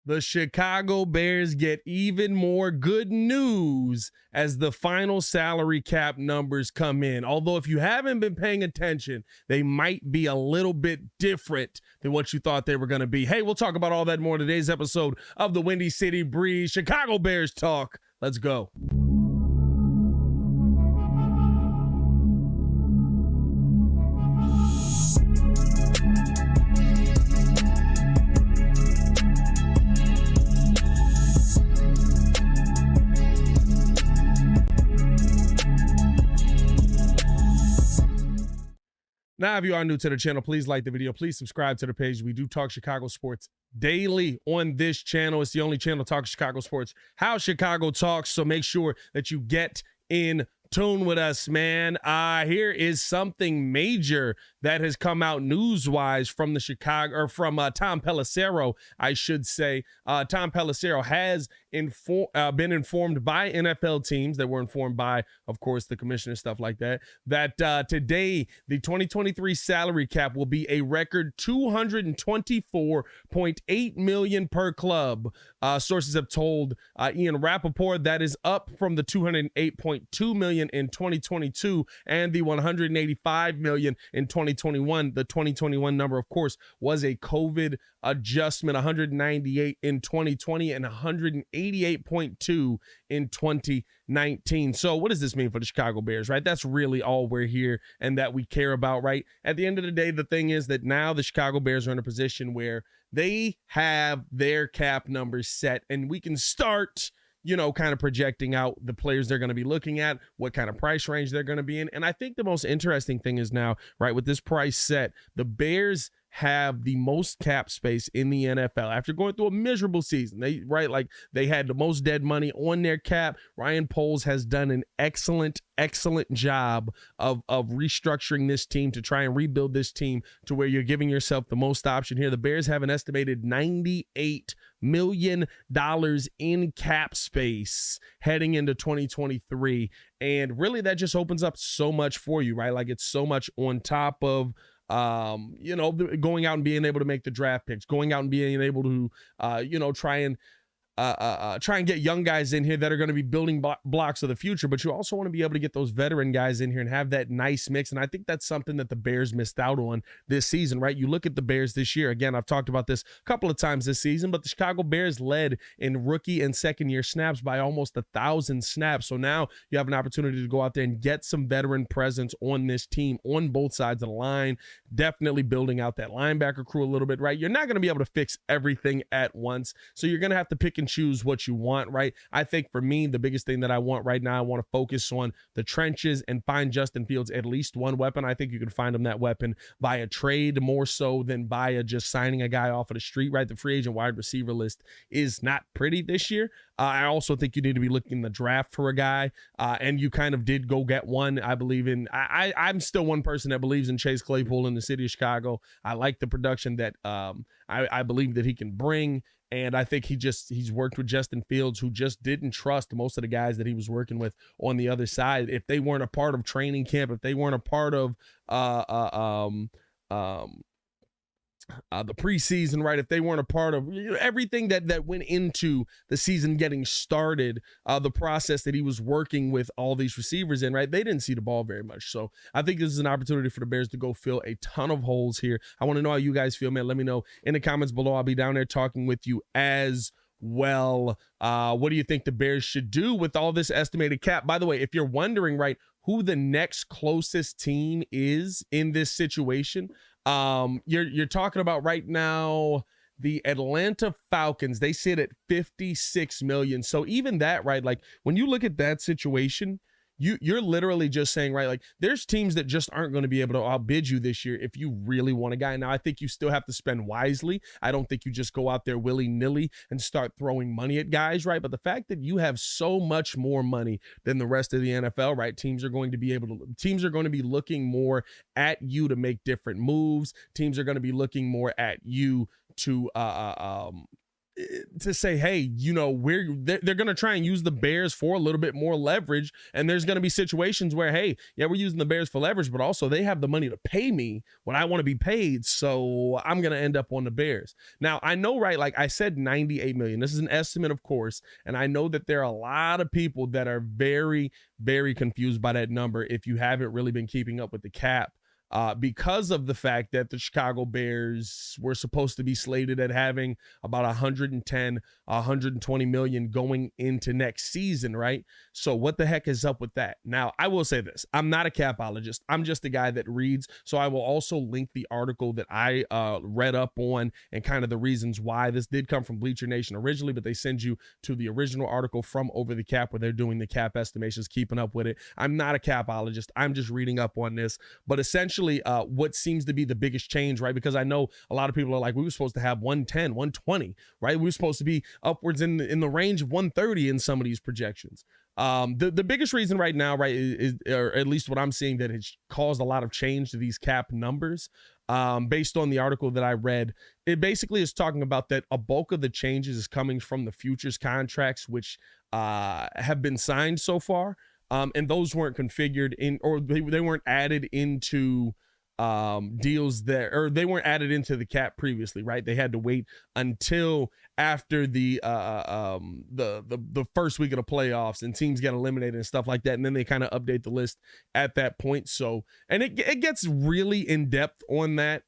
The Chicago Bears get even more good news as the final salary cap numbers come in. Although if you haven't been paying attention, they might be a little bit different than what you thought they were going to be. Hey, we'll talk about all that more in today's episode of the Windy City Breeze Chicago Bears Talk. Let's go. Now, if you are new to the channel, please like the video. Please subscribe to the page. We do talk Chicago sports daily on this channel. It's the only channel talking Chicago sports, how Chicago talks. So make sure that you get in tune with us, man. Here is something major that has come out news-wise from the Chicago, or from Tom Pelissero, I should say. Tom Pelissero has been informed by NFL teams that were informed by, of course, the commissioner, stuff like that, that today the 2023 salary cap will be a record $224.8 million per club. Sources have told Ian Rappaport that is up from the $208.2 million in 2022 and the $185 million in 2021. The 2021 number, of course, was a COVID adjustment, 198 in 2020 and 188.2 in 2019. So what does this mean for the Chicago Bears, right? That's really all we're here and that we care about, right? At the end of the day, the thing is that now the Chicago Bears are in a position where they have their cap numbers set, and we can start, kind of projecting out the players they're going to be looking at, what kind of price range they're going to be in. And I think the most interesting thing is now, right, with this price set, the Bears have the most cap space in the NFL after going through a miserable season. They had the most dead money on their cap. Ryan Poles has done an excellent job of restructuring this team to try and rebuild this team to where you're giving yourself the most option here. The Bears have an estimated $98 million in cap space heading into 2023. And really that just opens up so much for you, right? Like, it's so much on top of going out and being able to make the draft picks, going out and being able to, try and get young guys in here that are going to be building blocks of the future, but you also want to be able to get those veteran guys in here and have that nice mix. And I think that's something that the Bears missed out on this season, right? You look at the Bears this year. Again, I've talked about this a couple of times this season, but the Chicago Bears led in rookie and second year snaps by almost 1,000 snaps. So now you have an opportunity to go out there and get some veteran presence on this team on both sides of the line, definitely building out that linebacker crew a little bit, right? You're not going to be able to fix everything at once. So you're going to have to pick and choose what you want, right? I think for me, the biggest thing that I want right now, I want to focus on the trenches and find Justin Fields at least one weapon. I think you can find him that weapon via trade more so than via just signing a guy off of the street, right? The free agent wide receiver list is not pretty this year. I also think you need to be looking in the draft for a guy, and you kind of did go get one. I believe in, I'm still one person that believes in Chase Claypool in the city of Chicago. I like the production that I believe that he can bring. And I think he's worked with Justin Fields, who just didn't trust most of the guys that he was working with on the other side. If they weren't a part of training camp, if they weren't a part of the preseason, right? If they weren't a part of everything that went into the season getting started, the process that he was working with all these receivers in, right? They didn't see the ball very much. So I think this is an opportunity for the Bears to go fill a ton of holes here. I want to know how you guys feel, man. Let me know in the comments below. I'll be down there talking with you as well. What do you think the Bears should do with all this estimated cap? By the way, if you're wondering, right, who the next closest team is in this situation, you're talking about right now the Atlanta Falcons. They sit at 56 million. So even that, right, like when you look at that situation, you're literally just saying, right, like there's teams that just aren't going to be able to outbid you this year if you really want a guy. Now, I think you still have to spend wisely. I don't think you just go out there willy-nilly and start throwing money at guys, right? But the fact that you have so much more money than the rest of the NFL, right? Teams are going to be looking more at you to make different moves. Teams are going to be looking more at you to to say, hey, you know, they're going to try and use the Bears for a little bit more leverage. And there's going to be situations where, hey, yeah, we're using the Bears for leverage, but also they have the money to pay me when I want to be paid. So I'm going to end up on the Bears. Now, I know, right, like I said, 98 million. This is an estimate, of course. And I know that there are a lot of people that are very, very confused by that number if you haven't really been keeping up with the cap. Because of the fact that the Chicago Bears were supposed to be slated at having about 110, 120 million going into next season, right? So what the heck is up with that? Now, I will say this. I'm not a capologist. I'm just a guy that reads. So I will also link the article that I read up on and kind of the reasons why. This did come from Bleacher Nation originally, but they send you to the original article from Over the Cap where they're doing the cap estimations, keeping up with it. I'm not a capologist. I'm just reading up on this. But essentially, what seems to be the biggest change, right? Because I know a lot of people are like, we were supposed to have 110, 120, right? We were supposed to be upwards in the range of 130 in some of these projections. The biggest reason right now, right, is, or at least what I'm seeing, that has caused a lot of change to these cap numbers. Based on the article that I read, it basically is talking about that a bulk of the changes is coming from the futures contracts, which have been signed so far. And those weren't configured in, or they weren't added into deals that, or they weren't added into the cap previously, right? They had to wait until after the first week of the playoffs and teams get eliminated and stuff like that, and then they kind of update the list at that point. So, and it gets really in depth on that.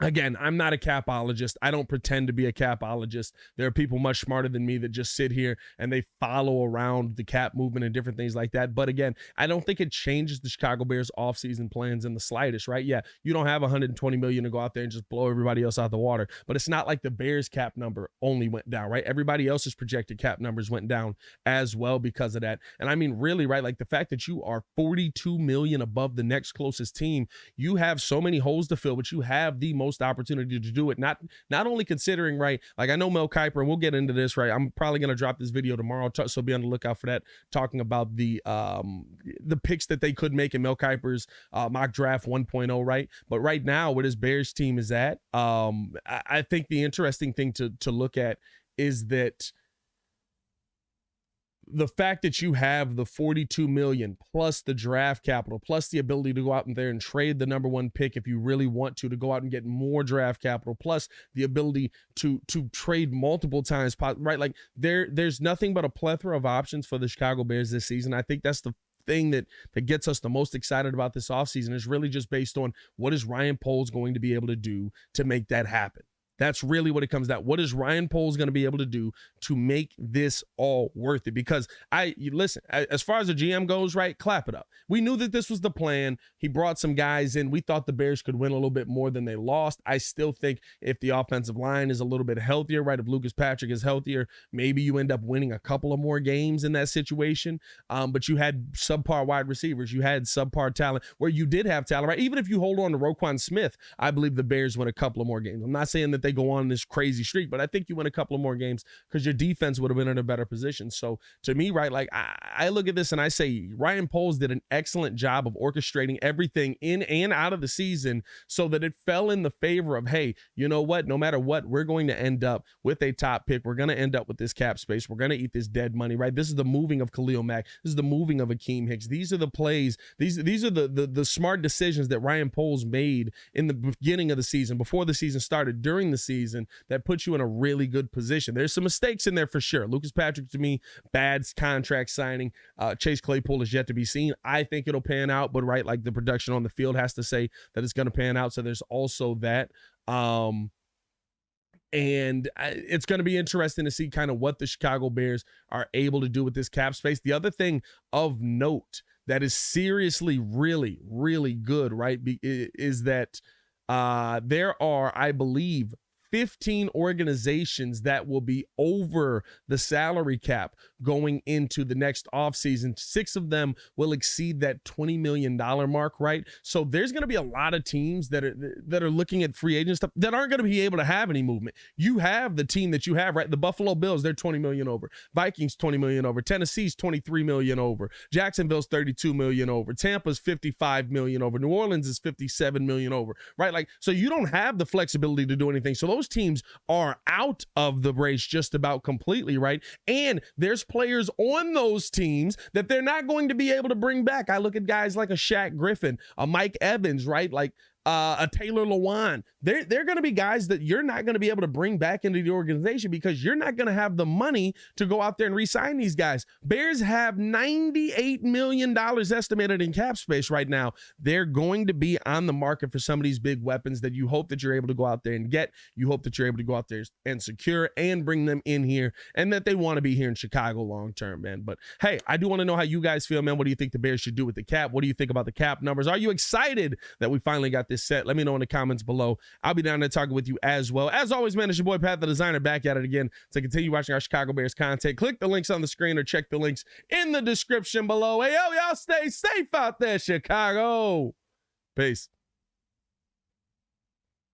Again, I'm not a capologist. I don't pretend to be a capologist. There are people much smarter than me that just sit here and they follow around the cap movement and different things like that. But again, I don't think it changes the Chicago Bears offseason plans in the slightest, right? Yeah, you don't have 120 million to go out there and just blow everybody else out the water. But it's not like the Bears cap number only went down, right? Everybody else's projected cap numbers went down as well because of that. And I mean, really, right? Like the fact that you are 42 million above the next closest team, you have so many holes to fill, but you have the most opportunity to do it. Not only considering, right, like I know Mel Kiper, and we'll get into this, right, I'm probably going to drop this video tomorrow, so be on the lookout for that, talking about the picks that they could make in Mel Kiper's mock draft 1.0, right? But right now, where this Bears team is at, I think the interesting thing to look at is that the fact that you have the 42 million plus the draft capital, plus the ability to go out there and trade the number one pick if you really want to go out and get more draft capital, plus the ability to trade multiple times, right? Like there's nothing but a plethora of options for the Chicago Bears this season. I think that's the thing that gets us the most excited about this offseason, is really just based on what is Ryan Poles going to be able to do to make that happen. That's really what it comes down. What is Ryan Poles going to be able to do to make this all worth it? Because listen, as far as the GM goes, right, clap it up. We knew that this was the plan. He brought some guys in. We thought the Bears could win a little bit more than they lost. I still think if the offensive line is a little bit healthier, right, if Lucas Patrick is healthier, maybe you end up winning a couple of more games in that situation. But you had subpar wide receivers. You had subpar talent where you did have talent, right? Even if you hold on to Roquan Smith, I believe the Bears win a couple of more games. I'm not saying that they go on this crazy streak, but I think you win a couple of more games because your defense would have been in a better position. So to me, right, like I look at this and I say Ryan Poles did an excellent job of orchestrating everything in and out of the season so that it fell in the favor of, hey, you know what, no matter what, we're going to end up with a top pick. We're going to end up with this cap space. We're going to eat this dead money, right? This is the moving of Khalil Mack. This is the moving of Akeem Hicks. These are the plays. These are the smart decisions that Ryan Poles made in the beginning of the season, before the season started, during the season, that puts you in a really good position. There's some mistakes in there for sure. Lucas Patrick, to me, bad contract signing. Chase Claypool is yet to be seen. I think it'll pan out, but right, like the production on the field has to say that it's going to pan out. So there's also that. And it's going to be interesting to see kind of what the Chicago Bears are able to do with this cap space. The other thing of note that is seriously really, really good, right, is that there are, I believe, 15 organizations that will be over the salary cap going into the next offseason. 6 of them will exceed that $20 million mark, right? So there's going to be a lot of teams that are looking at free agent stuff that aren't going to be able to have any movement. You have the team that you have, right? The Buffalo Bills, they're 20 million over. Vikings, 20 million over. Tennessee's 23 million over. Jacksonville's 32 million over. Tampa's 55 million over. New Orleans is 57 million over, right? Like, so you don't have the flexibility to do anything. So those those teams are out of the race just about completely, right? And there's players on those teams that they're not going to be able to bring back. I look at guys like a Shaq Griffin, a Mike Evans, right? Like a Taylor Lewan. They're going to be guys that you're not going to be able to bring back into the organization because you're not going to have the money to go out there and re-sign these guys. Bears have $98 million estimated in cap space right now. They're going to be on the market for some of these big weapons that you hope that you're able to go out there and get. You hope that you're able to go out there and secure and bring them in here, and that they want to be here in Chicago long term, man. But hey, I do want to know how you guys feel, man. What do you think the Bears should do with the cap? What do you think about the cap numbers? Are you excited that we finally got this set? Let me know in the comments below. I'll be down there talking with you as well. As always, man, it's your boy Pat the Designer back at it again to continue watching our Chicago Bears content. Click the links on the screen or check the links in the description below. Hey, yo, y'all stay safe out there, Chicago. Peace.